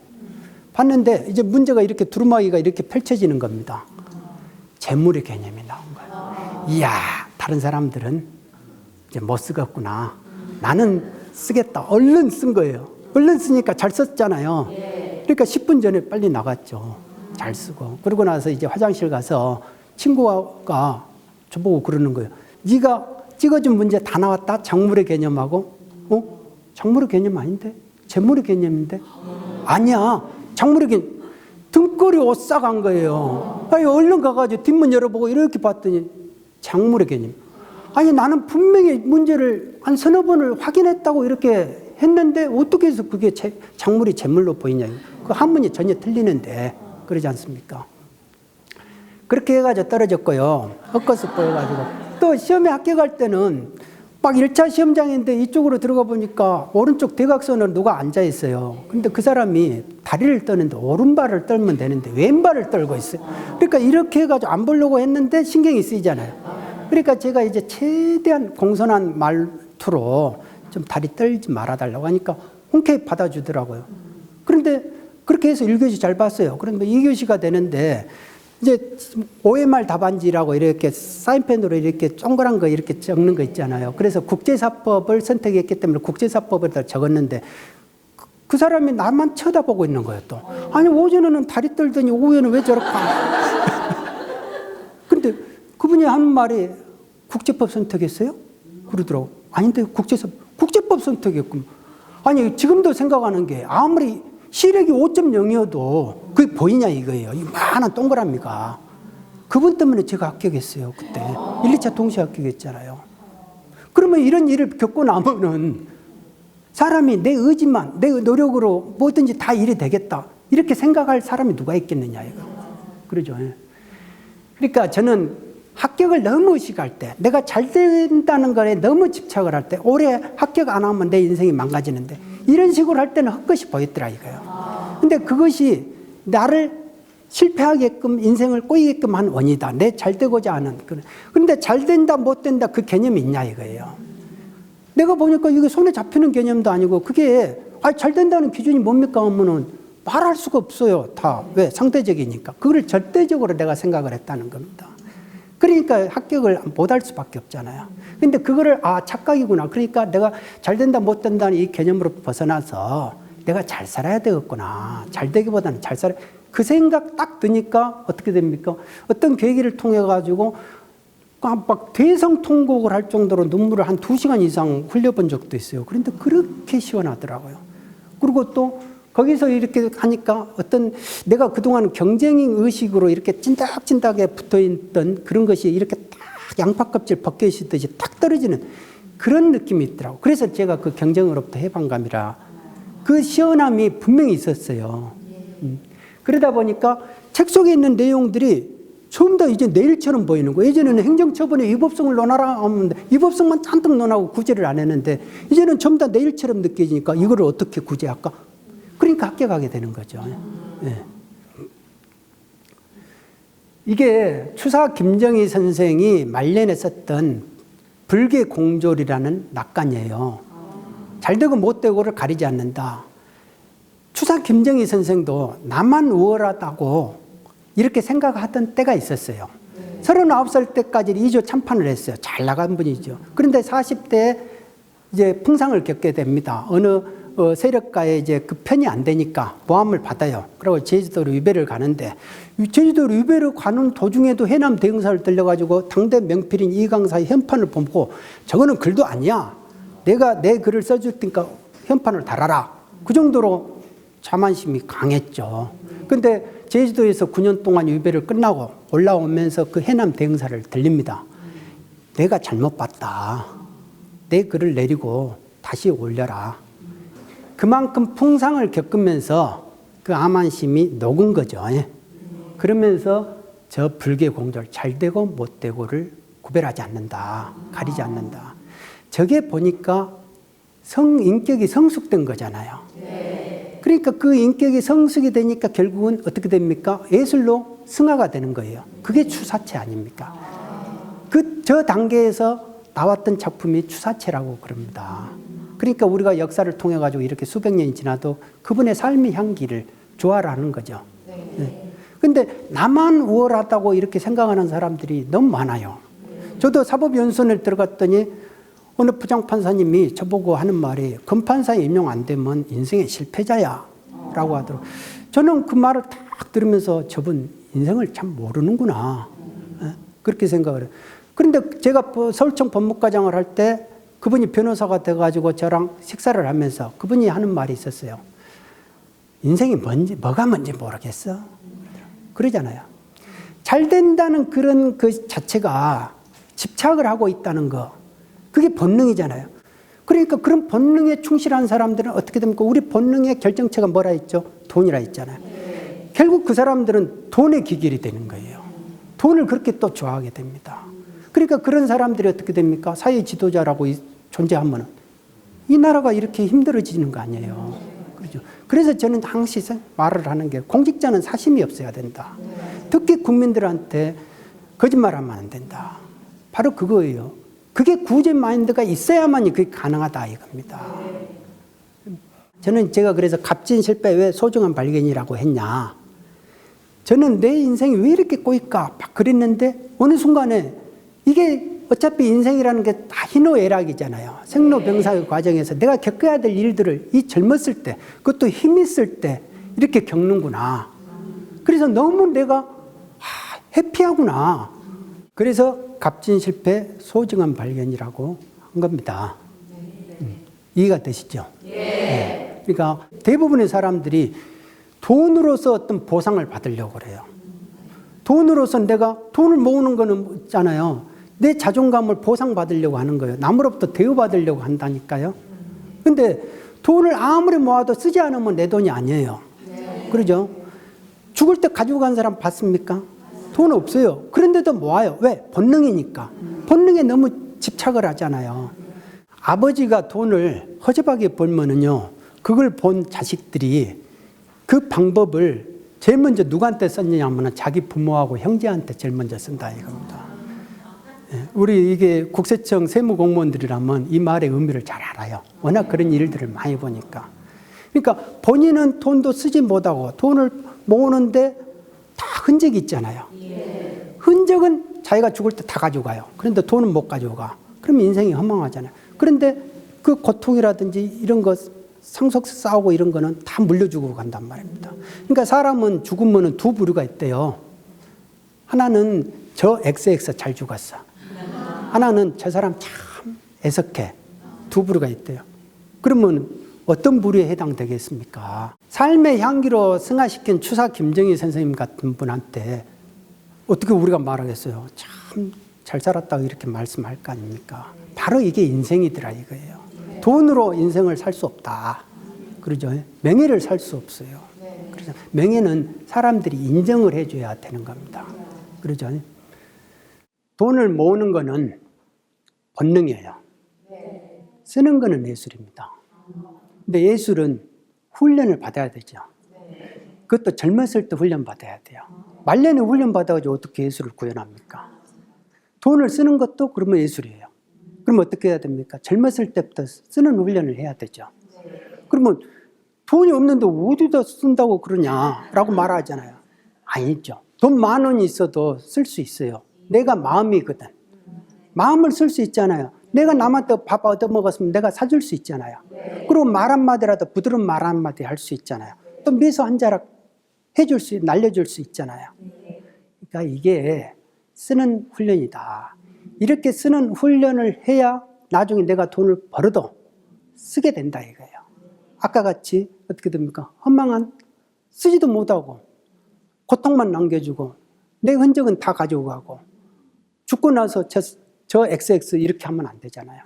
봤는데 이제 문제가 이렇게 두루마기가 이렇게 펼쳐지는 겁니다. 재물의 개념이 나온 거예요. 이야, 다른 사람들은 이제 못 쓰겠구나. 나는 쓰겠다. 얼른 쓴 거예요. 얼른 쓰니까 잘 썼잖아요. 그러니까 10분 전에 빨리 나갔죠. 잘 쓰고. 그러고 나서 이제 화장실 가서 친구가 저보고 그러는 거예요. 네가 찍어준 문제 다 나왔다? 작물의 개념하고? 작물의 개념 아닌데? 재물의 개념인데? 아니야. 작물의 개념. 등골이 오싹한 거예요. 아니, 얼른 가가지고 뒷문 열어보고 이렇게 봤더니 작물의 개념. 아니, 나는 분명히 문제를 한 서너 번을 확인했다고 이렇게 했는데 어떻게 해서 그게 작물이 재물로 보이냐. 그 한문이 전혀 틀리는데 그러지 않습니까? 그렇게 해가지고 떨어졌고요. 헛것을 보여가지고. 또 시험에 합격할 때는 막 1차 시험장인데 이쪽으로 들어가 보니까 오른쪽 대각선으로 누가 앉아 있어요. 근데 그 사람이 다리를 떠는데 오른발을 떨면 되는데 왼발을 떨고 있어요. 그러니까 이렇게 해가지고 안 보려고 했는데 신경이 쓰이잖아요. 그러니까 제가 이제 최대한 공손한 말투로 좀 다리 떨지 말아달라고 하니까 흔쾌히 받아주더라고요. 그런데 그렇게 해서 1교시 잘 봤어요. 그런데 2교시가 되는데 이제 OMR 답안지라고 이렇게 사인펜으로 이렇게 동그란 거 이렇게 적는 거 있잖아요. 그래서 국제사법을 선택했기 때문에 국제사법에다 적었는데 그 사람이 나만 쳐다보고 있는 거예요, 또. 아니, 오전에는 다리 떨더니 오후에는 왜 저렇게. 근데 그분이 하는 말이 국제법 선택했어요? 그러더라고. 아닌데, 국제법 선택했군. 아니, 지금도 생각하는 게 아무리 시력이 5.0이어도 그게 보이냐 이거예요. 이 많은 동그라미가. 그분 때문에 제가 합격했어요, 그때. 1, 2차 동시에 합격했잖아요. 그러면 이런 일을 겪고 나면은 사람이 내 의지만, 내 노력으로 뭐든지 다 일이 되겠다. 이렇게 생각할 사람이 누가 있겠느냐, 이거. 그러죠. 그러니까 저는 합격을 너무 의식할 때, 내가 잘 된다는 거에 너무 집착을 할 때, 올해 합격 안 하면 내 인생이 망가지는데, 이런 식으로 할 때는 헛것이 보였더라 이거예요. 근데 그것이 나를 실패하게끔 인생을 꼬이게끔 한 원이다. 내 잘 되고자 하는. 그런데 잘 된다 못 된다 그 개념이 있냐 이거예요. 내가 보니까 이게 손에 잡히는 개념도 아니고 그게 잘 된다는 기준이 뭡니까 하면은 말할 수가 없어요. 다. 왜? 상대적이니까. 그걸 절대적으로 내가 생각을 했다는 겁니다. 그러니까 합격을 못할 수밖에 없잖아요. 근데 그거를 착각이구나. 그러니까 내가 잘 된다 못 된다는 이 개념으로 벗어나서 내가 잘 살아야 되겠구나. 잘 되기보다는 잘 살아. 그 생각 딱 드니까 어떻게 됩니까? 어떤 계기를 통해 가지고 막 대성통곡을 할 정도로 눈물을 한 2시간 이상 흘려본 적도 있어요. 그런데 그렇게 시원하더라고요. 그리고 또 거기서 이렇게 하니까 어떤 내가 그동안 경쟁 의식으로 이렇게 찐득찐득하게 붙어있던 그런 것이 이렇게 딱 양파 껍질 벗겨지듯이 탁 떨어지는 그런 느낌이 있더라고요. 그래서 제가 그 경쟁으로부터 해방감이라 그 시원함이 분명히 있었어요. 그러다 보니까 책 속에 있는 내용들이 전부 다 이제 내일처럼 보이는 거예요. 예전에는 행정처분에 위법성을 논하라 하면 위법성만 잔뜩 논하고 구제를 안 했는데 이제는 전부 다 내일처럼 느껴지니까 이거를 어떻게 구제할까? 그러니까 합격하게 되는 거죠. 네. 이게 추사 김정희 선생이 말년에 썼던 불계 공졸이라는 낙관이에요. 잘되고 못되고를 가리지 않는다. 추사 김정희 선생도 나만 우월하다고 이렇게 생각하던 때가 있었어요. 39살 때까지 2조 참판을 했어요. 잘 나간 분이죠. 그런데 40대에 이제 풍상을 겪게 됩니다. 어느 세력가에 이제 그 편이 안 되니까 모함을 받아요. 그리고 제주도로 유배를 가는데, 제주도로 유배를 가는 도중에도 해남 대흥사를 들려가지고 당대 명필인 이강사의 현판을 보고, 저거는 글도 아니야. 내가 내 글을 써줄 테니까 현판을 달아라. 그 정도로 자만심이 강했죠. 근데 제주도에서 9년 동안 유배를 끝나고 올라오면서 그 해남 대흥사를 들립니다. 내가 잘못 봤다. 내 글을 내리고 다시 올려라. 그만큼 풍상을 겪으면서 그 암환심이 녹은 거죠. 그러면서 저 불계 공졸, 잘되고 못되고를 구별하지 않는다. 가리지 않는다. 저게 보니까 인격이 성숙된 거잖아요. 그러니까 그 인격이 성숙이 되니까 결국은 어떻게 됩니까? 예술로 승화가 되는 거예요. 그게 추사체 아닙니까? 저 단계에서 나왔던 작품이 추사체라고 그럽니다. 그러니까 우리가 역사를 통해 가지고 이렇게 수백 년이 지나도 그분의 삶의 향기를 조화하는 거죠. 근데 나만 우월하다고 이렇게 생각하는 사람들이 너무 많아요. 저도 사법연수원에 들어갔더니 어느 부장판사님이 저보고 하는 말이, 검판사 임용 안 되면 인생의 실패자야 라고 하더라고요. 저는 그 말을 딱 들으면서 저분 인생을 참 모르는구나, 그렇게 생각을 해요. 그런데 제가 서울청 법무과장을 할 때 그분이 변호사가 돼가지고 저랑 식사를 하면서 그분이 하는 말이 있었어요. 인생이 뭐가 뭔지 모르겠어. 그러잖아요. 잘 된다는 그런 그 자체가 집착을 하고 있다는 거, 그게 본능이잖아요. 그러니까 그런 본능에 충실한 사람들은 어떻게 됩니까? 우리 본능의 결정체가 뭐라 했죠? 돈이라 했잖아요. 결국 그 사람들은 돈의 기결이 되는 거예요. 돈을 그렇게 또 좋아하게 됩니다. 그러니까 그런 사람들이 어떻게 됩니까? 사회 지도자라고 존재하면 이 나라가 이렇게 힘들어지는 거 아니에요. 그렇죠? 그래서 저는 항상 말을 하는 게, 공직자는 사심이 없어야 된다. 특히 국민들한테 거짓말하면 안 된다. 바로 그거예요. 그게 구제 마인드가 있어야만이 그게 가능하다 이겁니다. 저는 제가 그래서 값진 실패 왜 소중한 발견이라고 했냐. 저는 내 인생이 왜 이렇게 꼬일까 막 그랬는데 어느 순간에 이게 어차피 인생이라는 게 다 희노애락이잖아요. 생로병사의 과정에서 내가 겪어야 될 일들을 이 젊었을 때, 그것도 힘 있을 때 이렇게 겪는구나. 그래서 너무 내가 해피하구나. 그래서 값진 실패, 소중한 발견이라고 한 겁니다. 이해가 되시죠? 네. 그러니까 대부분의 사람들이 돈으로서 어떤 보상을 받으려고 그래요. 돈으로서 내가 돈을 모으는 거는 있잖아요. 내 자존감을 보상받으려고 하는 거예요. 남으로부터 대우받으려고 한다니까요. 근데 돈을 아무리 모아도 쓰지 않으면 내 돈이 아니에요. 그러죠? 죽을 때 가지고 간 사람 봤습니까? 돈 없어요. 그런데도 모아요. 왜? 본능이니까. 본능에 너무 집착을 하잖아요. 아버지가 돈을 허접하게 벌면은요, 그걸 본 자식들이 그 방법을 제일 먼저 누구한테 썼느냐 하면 자기 부모하고 형제한테 제일 먼저 쓴다 이겁니다. 우리 이게 국세청 세무공무원들이라면 이 말의 의미를 잘 알아요. 워낙 그런 일들을 많이 보니까. 그러니까 본인은 돈도 쓰지 못하고 돈을 모으는데 다 흔적이 있잖아요. 흔적은 자기가 죽을 때 다 가져가요. 그런데 돈은 못 가져가. 그러면 인생이 허망하잖아요. 그런데 그 고통이라든지 이런 거 상속세 싸우고 이런 거는 다 물려주고 간단 말입니다. 그러니까 사람은 죽으면 두 부류가 있대요. 하나는 저 XX 잘 죽었어. 하나는 저 사람 참 애석해. 두 부류가 있대요. 그러면 어떤 부류에 해당되겠습니까? 삶의 향기로 승화시킨 추사 김정희 선생님 같은 분한테 어떻게 우리가 말하겠어요? 참 잘 살았다고 이렇게 말씀할 거 아닙니까? 바로 이게 인생이더라 이거예요. 돈으로 인생을 살 수 없다. 그러죠? 명예를 살 수 없어요. 그래서 명예는 사람들이 인정을 해줘야 되는 겁니다. 그러죠? 돈을 모으는 거는 본능이에요. 쓰는 거는 예술입니다. 근데 예술은 훈련을 받아야 되죠. 그것도 젊었을 때 훈련 받아야 돼요. 말년에 훈련 받아가지고 어떻게 예술을 구현합니까? 돈을 쓰는 것도 그러면 예술이에요. 그럼 어떻게 해야 됩니까? 젊었을 때부터 쓰는 훈련을 해야 되죠. 그러면 돈이 없는데 어디다 쓴다고 그러냐라고 말하잖아요. 아니죠. 돈 10,000원이 있어도 쓸 수 있어요. 내가 마음이거든. 마음을 쓸 수 있잖아요. 내가 남한테 밥 얻어먹었으면 내가 사줄 수 있잖아요. 그리고 말 한마디라도 부드러운 말 한마디 할 수 있잖아요. 또 미소 한 자락 해줄 수, 날려줄 수 있잖아요. 그러니까 이게 쓰는 훈련이다. 이렇게 쓰는 훈련을 해야 나중에 내가 돈을 벌어도 쓰게 된다 이거예요. 아까 같이 어떻게 됩니까? 허망한, 쓰지도 못하고 고통만 남겨주고 내 흔적은 다 가지고 가고 죽고 나서 저 XX 이렇게 하면 안 되잖아요.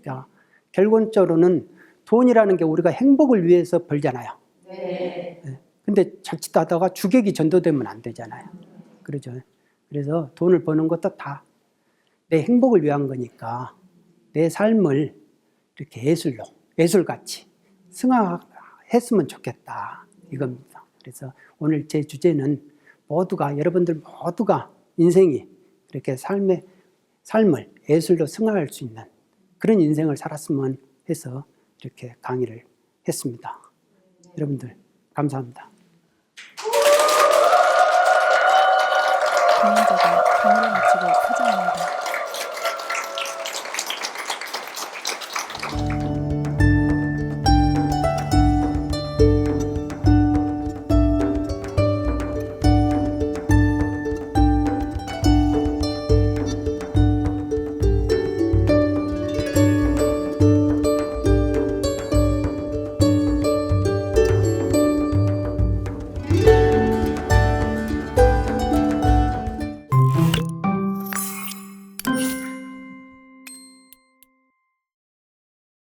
그러니까 결론적으로는 돈이라는 게 우리가 행복을 위해서 벌잖아요. 네. 근데 자칫하다가 주객이 전도되면 안 되잖아요. 그러죠. 그래서 돈을 버는 것도 다 내 행복을 위한 거니까 내 삶을 이렇게 예술로, 예술같이 승화했으면 좋겠다 이겁니다. 그래서 오늘 제 주제는 모두가, 여러분들 모두가 인생이 이렇게 삶을 예술로 승화할 수 있는 그런 인생을 살았으면 해서 이렇게 강의를 했습니다. 여러분들 감사합니다. 강연자가 강의를 마치고 퇴장합니다.